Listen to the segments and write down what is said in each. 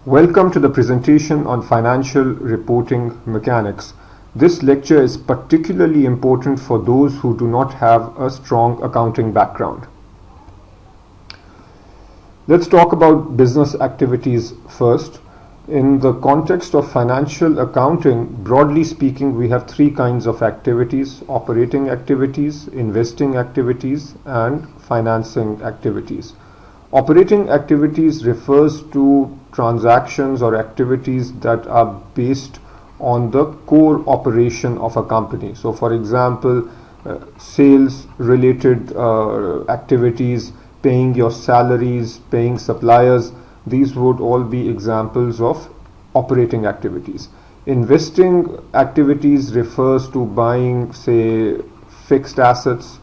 Welcome to the presentation on financial reporting mechanics. This lecture is particularly important for those who do not have a strong accounting background. Let's talk about business activities first. In the context of financial accounting, broadly speaking, we have three kinds of activities: operating activities, investing activities, and financing activities. Operating activities refers to transactions or activities that are based on the core operation of a company. So, for example, sales related activities, paying your salaries, paying suppliers, these would all be examples of operating activities. Investing activities refers to buying, say, fixed assets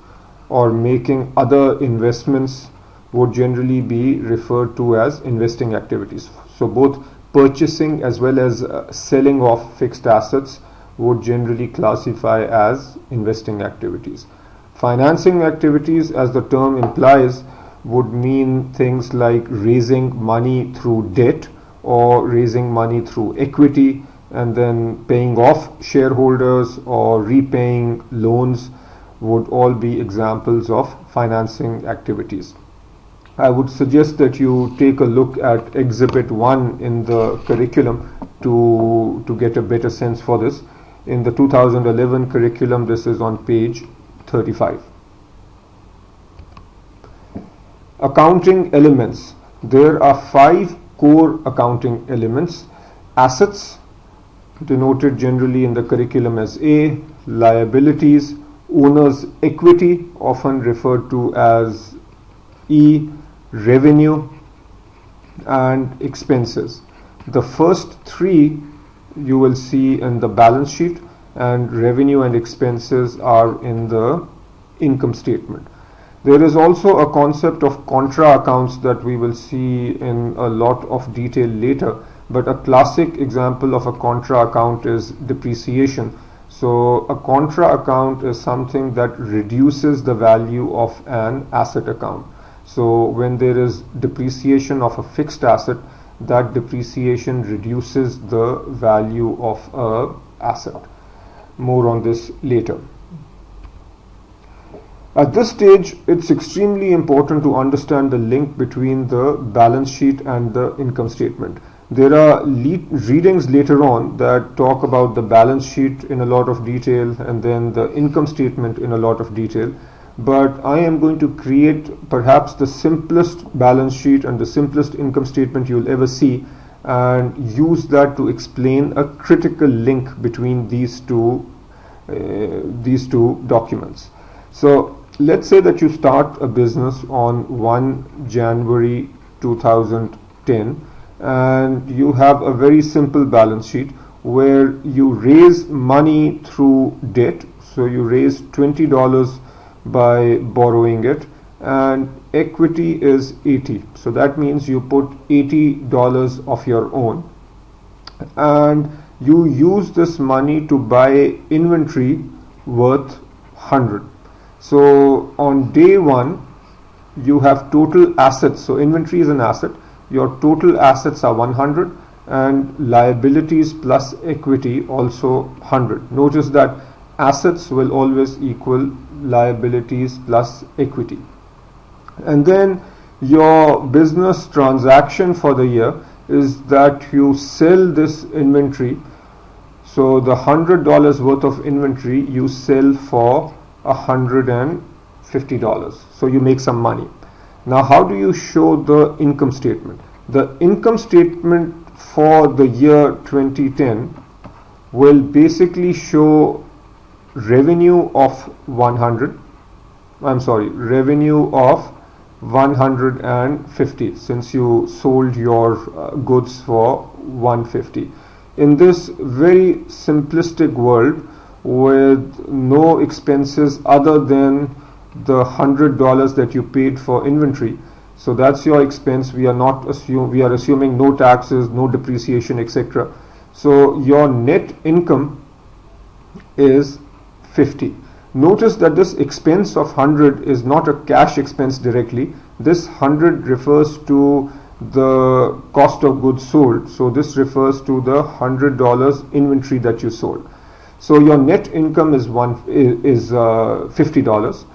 or making other investments, would generally be referred to as investing activities. So both purchasing as well as selling of fixed assets would generally classify as investing activities. Financing activities, as the term implies, would mean things like raising money through debt or raising money through equity and then paying off shareholders or repaying loans would all be examples of financing activities. I would suggest that you take a look at Exhibit 1 in the curriculum to get a better sense for this. In the 2011 curriculum, this is on page 35. Accounting elements. There are 5 core accounting elements. Assets, denoted generally in the curriculum as A. Liabilities, owner's equity, often referred to as E. Revenue, and expenses. The first 3 you will see in the balance sheet, and revenue and expenses are in the income statement. There is also a concept of contra accounts that we will see in a lot of detail later, but a classic example of a contra account is depreciation. So a contra account is something that reduces the value of an asset account. So when there is depreciation of a fixed asset, that depreciation reduces the value of an asset. More on this later. At this stage, it's extremely important to understand the link between the balance sheet and the income statement. There are readings later on that talk about the balance sheet in a lot of detail and then the income statement in a lot of detail. But I am going to create perhaps the simplest balance sheet and the simplest income statement you'll ever see and use that to explain a critical link between these two documents. So let's say that you start a business on 1 January 2010 and you have a very simple balance sheet where you raise money through debt. So you raise $20 by borrowing it, and equity is 80. So that means you put $80 of your own, and you use this money to buy inventory worth 100. So on day 1, you have total assets. So inventory is an asset. Your total assets are 100, and liabilities plus equity also 100. Notice that assets will always equal liabilities plus equity. And then your business transaction for the year is that you sell this inventory. So the $100 worth of inventory you sell for $150. So you make some money. Now how do you show the income statement? The income statement for the year 2010 will basically show revenue of 150 since you sold your goods for 150. In this very simplistic world with no expenses other than the $100 that you paid for inventory, so that's your expense. We are assuming no taxes, no depreciation, etc. So your net income is 50. Notice that this expense of 100 is not a cash expense directly. This 100 refers to the cost of goods sold. So this refers to the $100 inventory that you sold. So your net income is $50.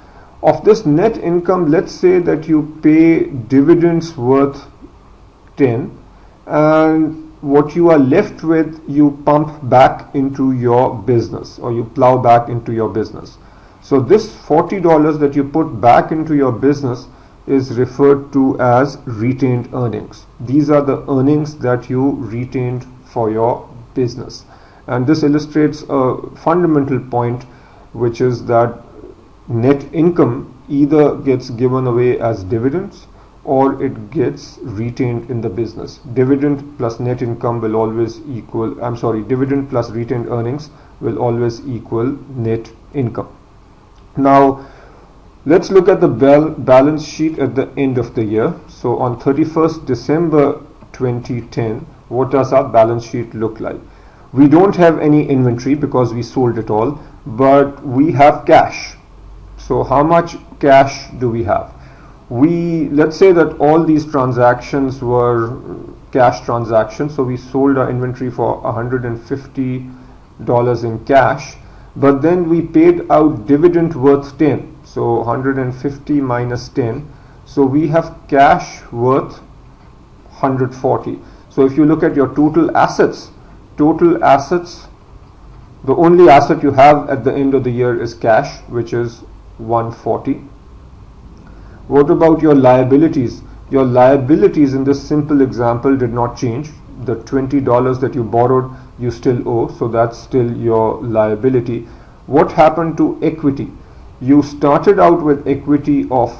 Of this net income, let's say that you pay dividends worth 10, and what you are left with you pump back into your business, or you plow back into your business. So this $40 that you put back into your business is referred to as retained earnings. These are the earnings that you retained for your business. And this illustrates a fundamental point, which is that net income either gets given away as dividends or it gets retained in the business. Dividend plus net income will always equal, dividend plus retained earnings will always equal net income. Now, let's look at the balance sheet at the end of the year. So on 31st December 2010, what does our balance sheet look like? We don't have any inventory because we sold it all, but we have cash. So how much cash do we have? Let's say that all these transactions were cash transactions, so we sold our inventory for $150 in cash, but then we paid out dividend worth 10, so 150 minus 10, so we have cash worth 140. So if you look at your total assets, the only asset you have at the end of the year is cash, which is 140. What about your liabilities? Your liabilities in this simple example did not change. The $20 that you borrowed, you still owe, so that's still your liability. What happened to equity? You started out with equity of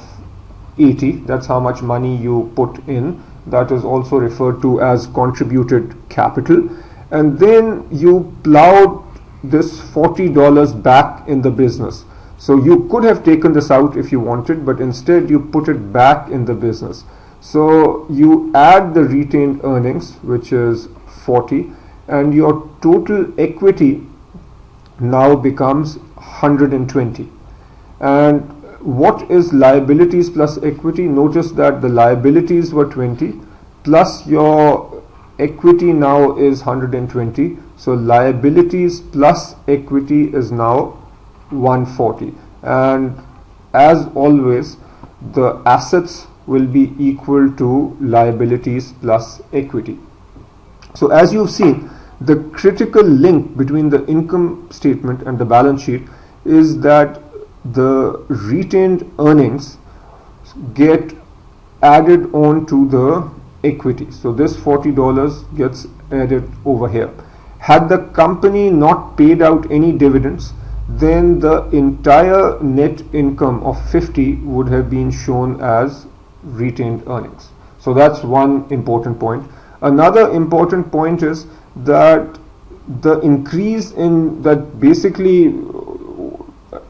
80, that's how much money you put in. That is also referred to as contributed capital. And then you plowed this $40 back in the business. So you could have taken this out if you wanted, but instead you put it back in the business. So you add the retained earnings, which is 40, and your total equity now becomes 120. And what is liabilities plus equity? Notice that the liabilities were 20 plus your equity now is 120. So liabilities plus equity is now 140, and as always the assets will be equal to liabilities plus equity. So as you've seen, the critical link between the income statement and the balance sheet is that the retained earnings get added on to the equity. So this $40 gets added over here. Had the company not paid out any dividends, then the entire net income of 50 would have been shown as retained earnings. So that's one important point. Another important point is that the increase in that, basically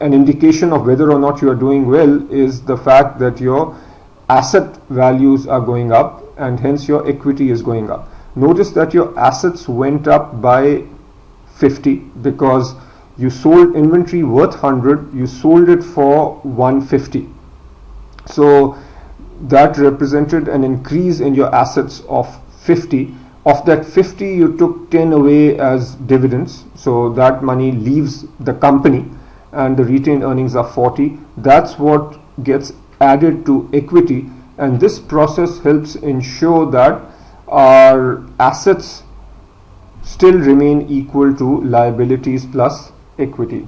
an indication of whether or not you are doing well, is the fact that your asset values are going up and hence your equity is going up. Notice that your assets went up by 50 because you sold inventory worth 100, you sold it for 150. So that represented an increase in your assets of 50. Of that 50, you took 10 away as dividends, so that money leaves the company, and the retained earnings are 40. That's what gets added to equity, and this process helps ensure that our assets still remain equal to liabilities plus equity.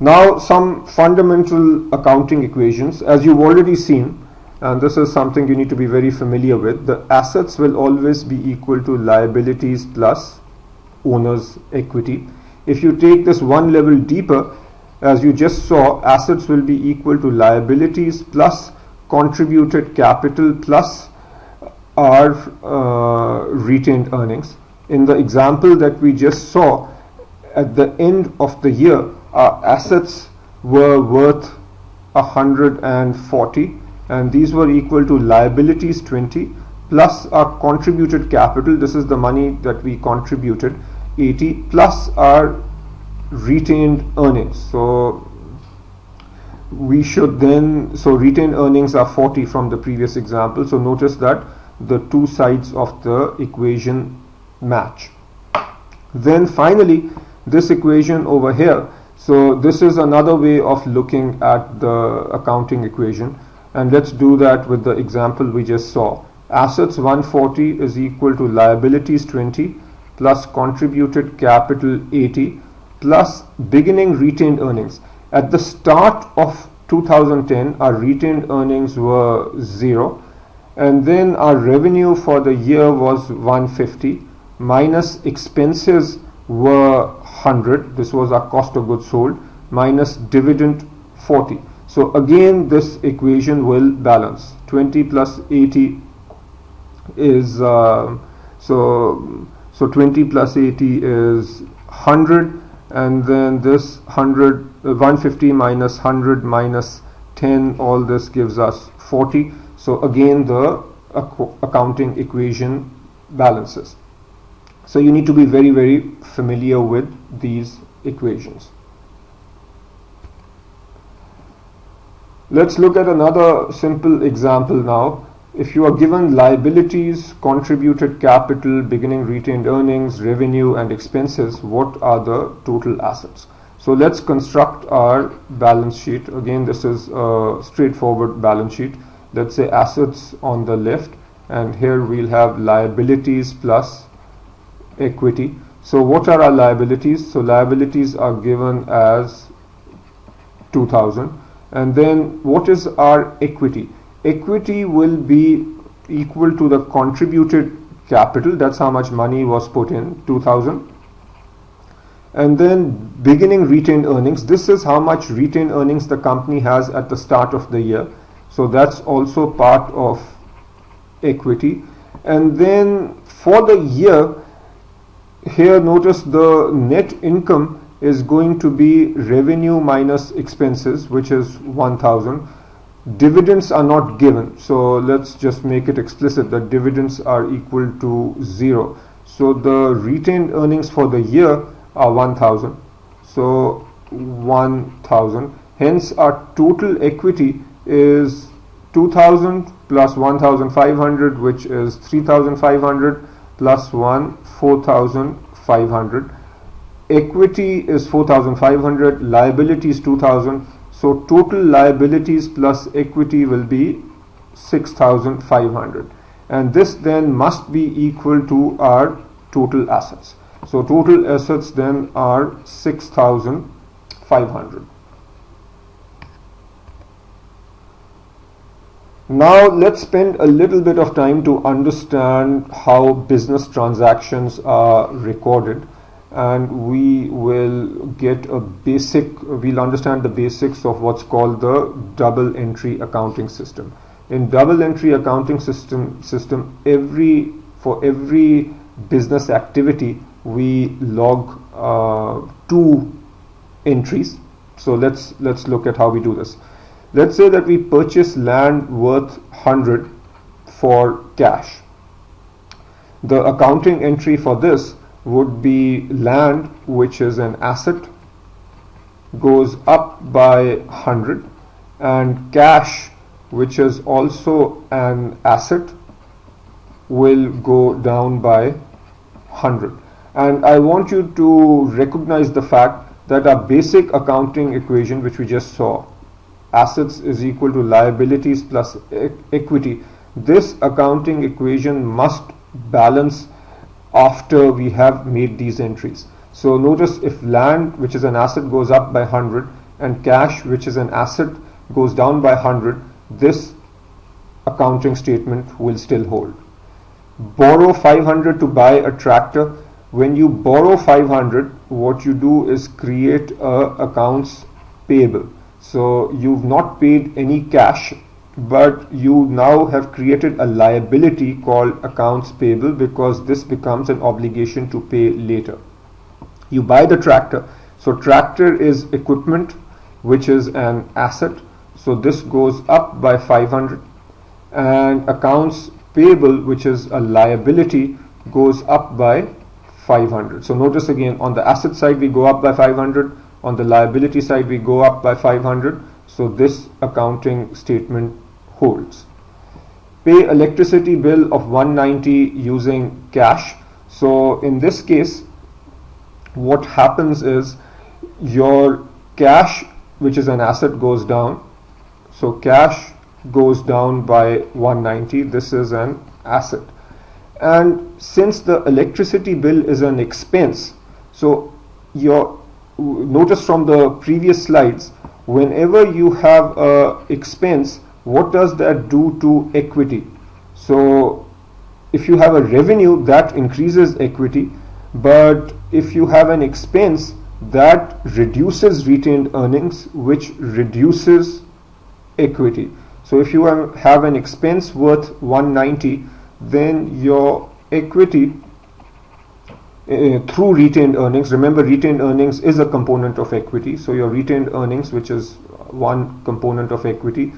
Now some fundamental accounting equations. As you've already seen, and this is something you need to be very familiar with, the assets will always be equal to liabilities plus owner's equity. If you take this one level deeper, as you just saw, assets will be equal to liabilities plus contributed capital plus our retained earnings. In the example that we just saw, at the end of the year, our assets were worth 140, and these were equal to liabilities 20 plus our contributed capital, this is the money that we contributed, 80, plus our retained earnings. So we should then, so retained earnings are 40 from the previous example, so notice that the two sides of the equation match. Then finally this equation over here, so this is another way of looking at the accounting equation, and let's do that with the example we just saw. Assets 140 is equal to liabilities 20 plus contributed capital 80 plus beginning retained earnings. At the start of 2010 our retained earnings were 0, and then our revenue for the year was 150 minus expenses were 100, this was our cost of goods sold, minus dividend 40. So again this equation will balance. 20 plus 80 is so 20 plus 80 is 100, and then this 150 minus 100 minus 10, all this gives us 40. So again the accounting equation balances. So you need to be very, very familiar with these equations. Let's look at another simple example now. If you are given liabilities, contributed capital, beginning retained earnings, revenue and expenses, what are the total assets? So let's construct our balance sheet. Again, this is a straightforward balance sheet. Let's say assets on the left, and here we'll have liabilities plus equity. So what are our liabilities? So liabilities are given as 2000, and then what is our equity? Equity will be equal to the contributed capital, that's how much money was put in, 2000, and then beginning retained earnings, this is how much retained earnings the company has at the start of the year, so that's also part of equity. And then for the year, here notice the net income is going to be revenue minus expenses, which is 1000. Dividends are not given, so let's just make it explicit that dividends are equal to 0. So the retained earnings for the year are 1000, so 1000, hence our total equity is 2000 plus 1500, which is 3500, plus 1 4500. Equity is 4500, liability is 2000, so total liabilities plus equity will be 6500, and this then must be equal to our total assets. So total assets then are 6500. Now let's spend a little bit of time to understand how business transactions are recorded, and we will get a we'll understand the basics of what's called the double entry accounting system. In double entry accounting system, for every business activity we log 2 entries. So let's look at how we do this. Let's say that we purchase land worth 100 for cash. The accounting entry for this would be land, which is an asset, goes up by 100, and cash, which is also an asset, will go down by 100. And I want you to recognize the fact that our basic accounting equation, which we just saw, assets is equal to liabilities plus equity, this accounting equation must balance after we have made these entries. So notice, if land, which is an asset, goes up by 100 and cash, which is an asset, goes down by 100, this accounting statement will still hold. Borrow 500 to buy a tractor. When you borrow 500, what you do is create accounts payable. So you've not paid any cash, but you now have created a liability called accounts payable, because this becomes an obligation to pay later. You buy the tractor. So tractor is equipment, which is an asset, so this goes up by 500, and accounts payable, which is a liability, goes up by 500. So notice again, on the asset side we go up by 500, on the liability side we go up by 500. So this accounting statement holds. Pay electricity bill of 190 using cash. So in this case, what happens is your cash, which is an asset, goes down. So cash goes down by 190. This is an asset. And since the electricity bill is an expense, so notice from the previous slides, whenever you have a expense, what does that do to equity? So if you have a revenue, that increases equity, but if you have an expense, that reduces retained earnings, which reduces equity. So if you have an expense worth 190, then your equity through retained earnings, remember retained earnings is a component of equity, so your retained earnings, which is one component of equity,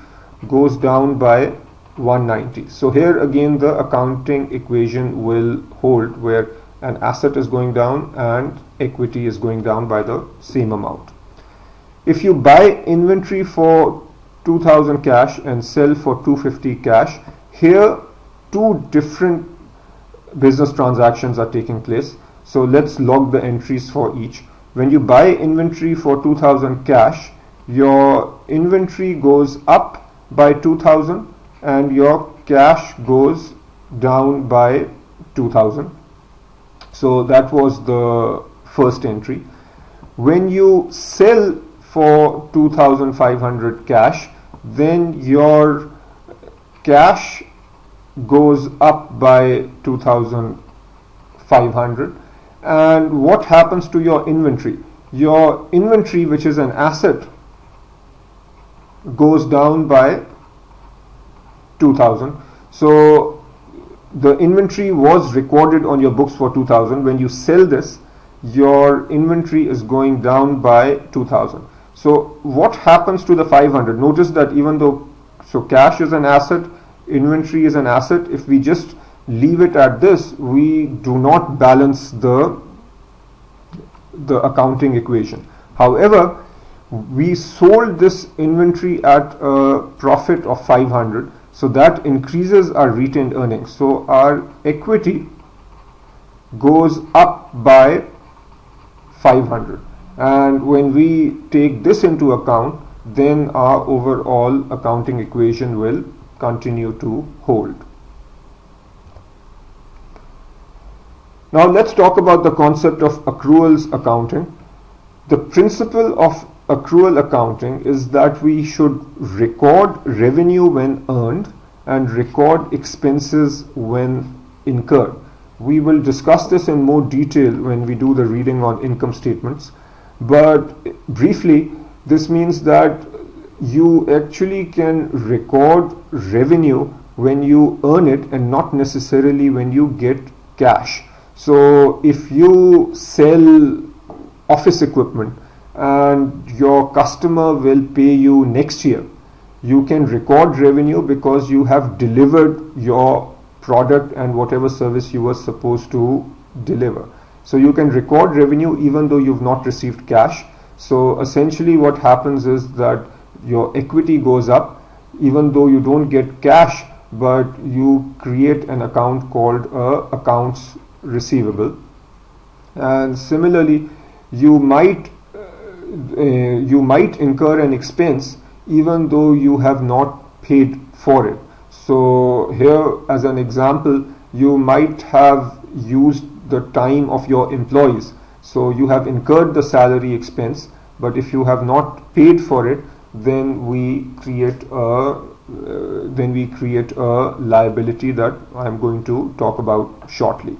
goes down by 190. So here again the accounting equation will hold, where an asset is going down and equity is going down by the same amount. If you buy inventory for 2000 cash and sell for 250 cash, here two different business transactions are taking place. So let's log the entries for each. When you buy inventory for 2000 cash, your inventory goes up by 2000 and your cash goes down by 2000. So that was the first entry. When you sell for 2500 cash, then your cash goes up by 2500. And what happens to your inventory? Your inventory, which is an asset, goes down by 2000. So the inventory was recorded on your books for 2000. When you sell this, your inventory is going down by 2000. So what happens to the 500? Notice that even though, so cash is an asset, inventory is an asset, if we just leave it at this, we do not balance the accounting equation. However, we sold this inventory at a profit of 500, so that increases our retained earnings. So our equity goes up by 500, and when we take this into account, then our overall accounting equation will continue to hold. Now let's talk about the concept of accruals accounting. The principle of accrual accounting is that we should record revenue when earned and record expenses when incurred. We will discuss this in more detail when we do the reading on income statements, but briefly, this means that you actually can record revenue when you earn it and not necessarily when you get cash. So if you sell office equipment and your customer will pay you next year, you can record revenue because you have delivered your product and whatever service you were supposed to deliver. So you can record revenue even though you've not received cash. So essentially what happens is that your equity goes up even though you don't get cash, but you create an account called accounts receivable. And similarly, you might incur an expense even though you have not paid for it. So here, as an example, you might have used the time of your employees. So you have incurred the salary expense, but if you have not paid for it, then we create a liability that I'm going to talk about shortly.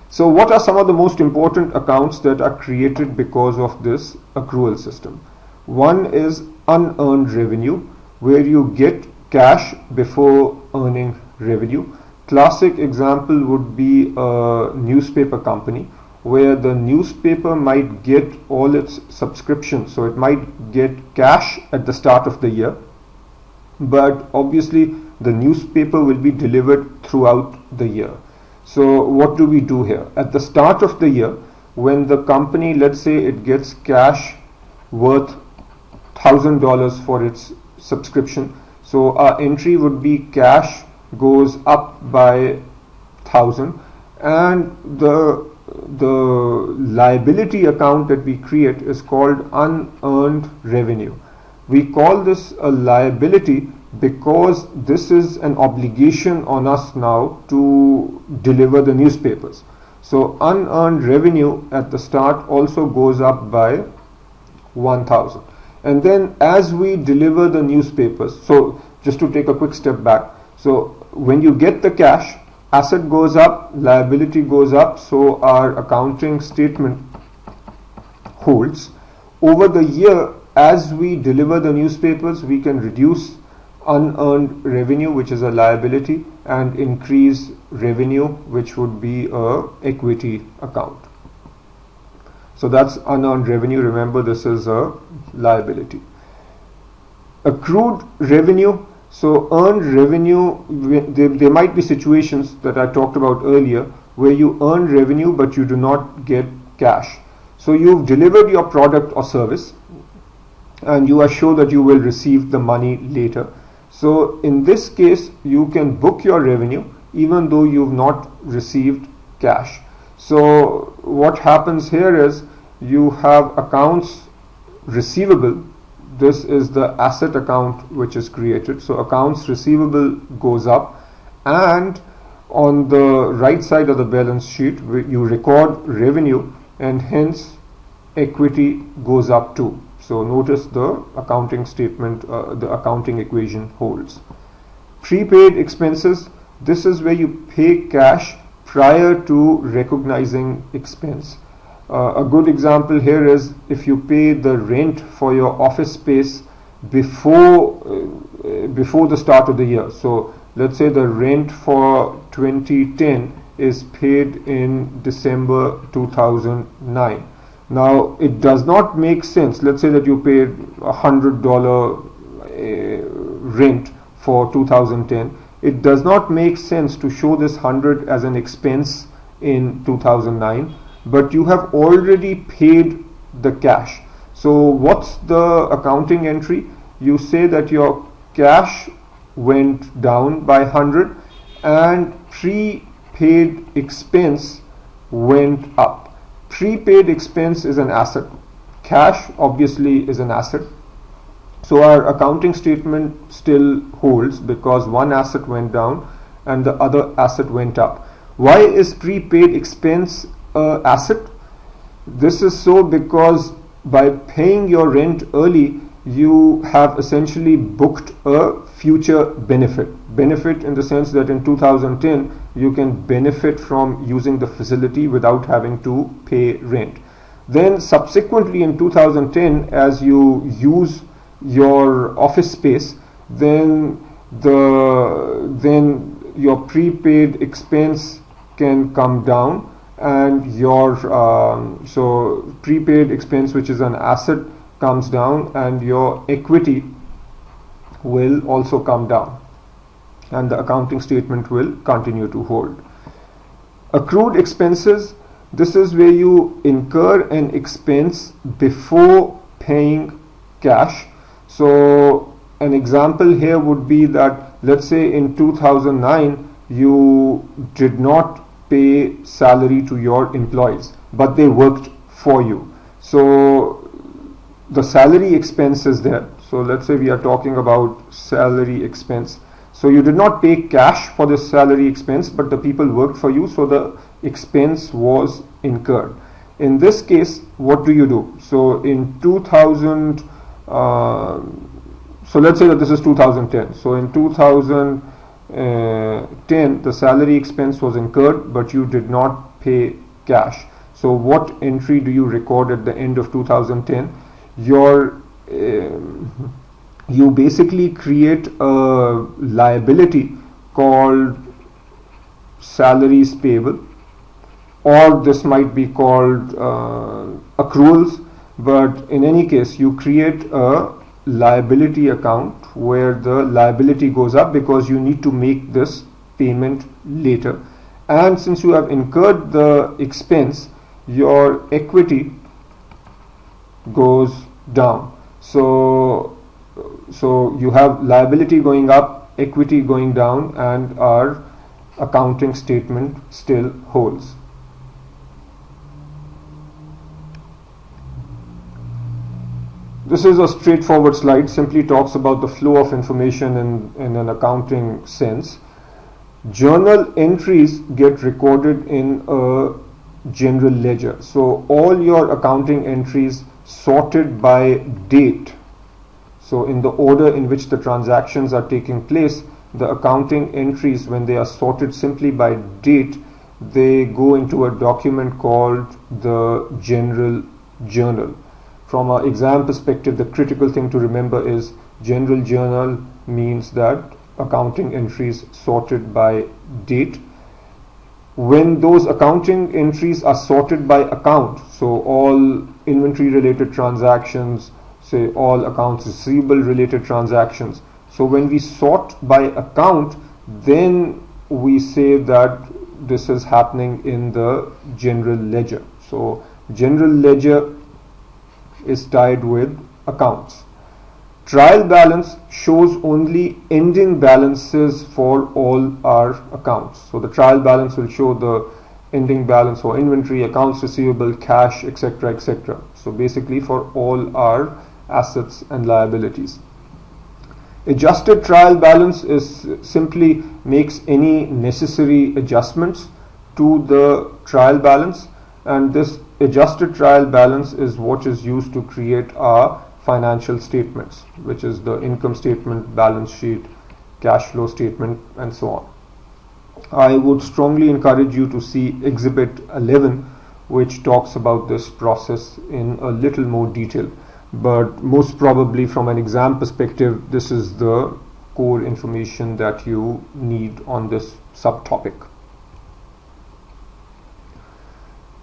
So what are some of the most important accounts that are created because of this accrual system? One is unearned revenue, where you get cash before earning revenue. Classic example would be a newspaper company, where the newspaper might get all its subscriptions, so it might get cash at the start of the year, but obviously the newspaper will be delivered throughout the year. So what do we do here? At the start of the year, when the company, let's say it gets cash worth $1,000 for its subscription. So our entry would be cash goes up by 1,000, and the liability account that we create is called unearned revenue. We call this a liability because this is an obligation on us now to deliver the newspapers. So unearned revenue at the start also goes up by 1,000. And then as we deliver the newspapers, so just to take a quick step back, so when you get the cash, asset goes up, liability goes up, so our accounting statement holds. Over the year, as we deliver the newspapers, we can reduce unearned revenue, which is a liability, and increase revenue, which would be a equity account. So that's unearned revenue. Remember, this is a liability. Accrued revenue. So earned revenue, there might be situations that I talked about earlier where you earn revenue but you do not get cash. So you've delivered your product or service and you are sure that you will receive the money later. So in this case, you can book your revenue even though you've not received cash. So what happens here is you have accounts receivable. This is the asset account which is created. So accounts receivable goes up, and on the right side of the balance sheet you record revenue, and hence equity goes up too. So notice the accounting statement, the accounting equation holds. Prepaid expenses. This is where you pay cash prior to recognizing expense. A good example here is if you pay the rent for your office space before the start of the year. So let's say the rent for 2010 is paid in December 2009. Now it does not make sense. Let's say that you paid $100 rent for 2010. It does not make sense to show this 100 as an expense in 2009. But you have already paid the cash. So what's the accounting entry? You say that your cash went down by 100 and prepaid expense went up. Prepaid expense is an asset. Cash obviously is an asset. So our accounting statement still holds because one asset went down and the other asset went up. Why is prepaid expense asset? This is so because by paying your rent early, you have essentially booked a future benefit. Benefit in the sense that in 2010 you can benefit from using the facility without having to pay rent. Then subsequently in 2010, as you use your office space, then your prepaid expense can come down, and your so prepaid expense, which is an asset, comes down, and your equity will also come down, and the accounting statement will continue to hold. Accrued expenses. This is where you incur an expense before paying cash. So an example here would be that, let's say in 2009 you did not pay salary to your employees, but they worked for you. So the salary expense is there. So let's say we are talking about salary expense. So you did not pay cash for this salary expense, but the people worked for you, so the expense was incurred. In this case, what do you do? So in 2000, so let's say that this is 2010. So in 2010, the salary expense was incurred, but you did not pay cash. So what entry do you record at the end of 2010? You basically create a liability called salaries payable, or this might be called accruals, but in any case you create a liability account where the liability goes up because you need to make this payment later, and since you have incurred the expense, your equity goes down. So you have liability going up, equity going down, and our accounting statement still holds. This is a straightforward slide, simply talks about the flow of information in an accounting sense. Journal entries get recorded in a general ledger. So all your accounting entries sorted by date. So in the order in which the transactions are taking place, the accounting entries, when they are sorted simply by date, they go into a document called the general journal. From an exam perspective, the critical thing to remember is general journal means that accounting entries sorted by date. When those accounting entries are sorted by account, so all inventory related transactions, say all accounts receivable related transactions, so when we sort by account, then we say that this is happening in the general ledger. So general ledger is tied with accounts. Trial balance shows only ending balances for all our accounts. So the trial balance will show the ending balance for inventory, accounts receivable, cash, etc., etc. So basically for all our assets and liabilities. Adjusted trial balance is simply makes any necessary adjustments to the trial balance, and this adjusted trial balance is what is used to create our financial statements, which is the income statement, balance sheet, cash flow statement, and so on. I would strongly encourage you to see Exhibit 11, which talks about this process in a little more detail. But most probably from an exam perspective, this is the core information that you need on this subtopic.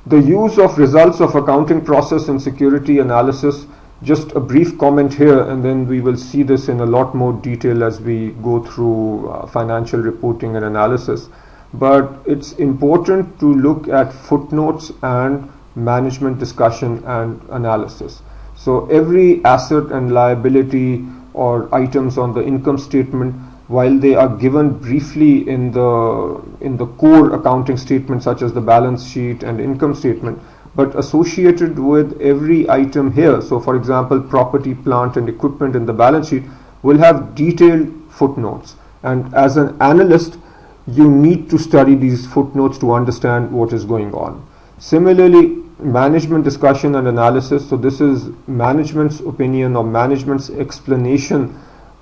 The use of results of accounting process in security analysis. Just a brief comment here, and then we will see this in a lot more detail as we go through financial reporting and analysis. But it's important to look at footnotes and management discussion and analysis. So every asset and liability or items on the income statement, while they are given briefly in the core accounting statement such as the balance sheet and income statement, but associated with every item here, so for example property, plant and equipment in the balance sheet will have detailed footnotes, and as an analyst you need to study these footnotes to understand what is going on. Similarly, management discussion and analysis, so this is management's opinion or management's explanation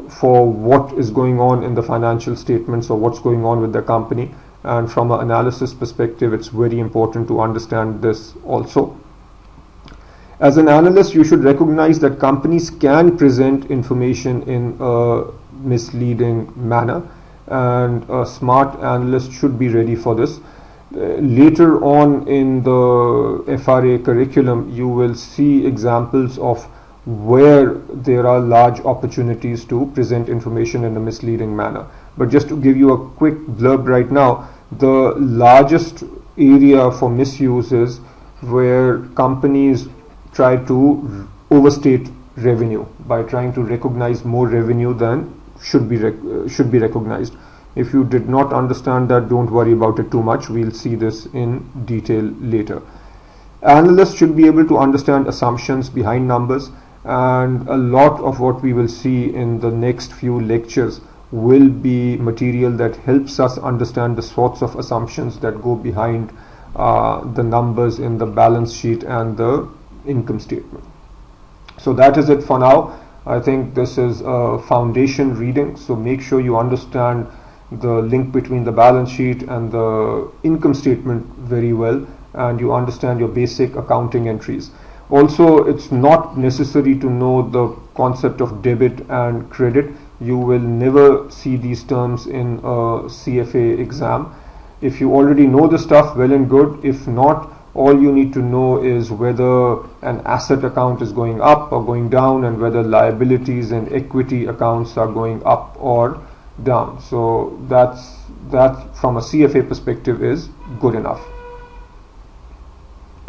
for what is going on in the financial statements or what's going on with the company. And from an analysis perspective, it's very important to understand this also. As an analyst, you should recognize that companies can present information in a misleading manner, and a smart analyst should be ready for this. Later on in the FRA curriculum, you will see examples of where there are large opportunities to present information in a misleading manner. But just to give you a quick blurb right now, the largest area for misuse is where companies try to overstate revenue by trying to recognize more revenue than should be recognized. If you did not understand that, don't worry about it too much. We'll see this in detail later. Analysts should be able to understand assumptions behind numbers, and a lot of what we will see in the next few lectures will be material that helps us understand the sorts of assumptions that go behind the numbers in the balance sheet and the income statement. So that is it for now. I think this is a foundation reading, so make sure you understand the link between the balance sheet and the income statement very well, and you understand your basic accounting entries. Also, it's not necessary to know the concept of debit and credit. You will never see these terms in a CFA exam. If you already know the stuff, well and good. If not, all you need to know is whether an asset account is going up or going down, and whether liabilities and equity accounts are going up or down. So that from a CFA perspective is good enough.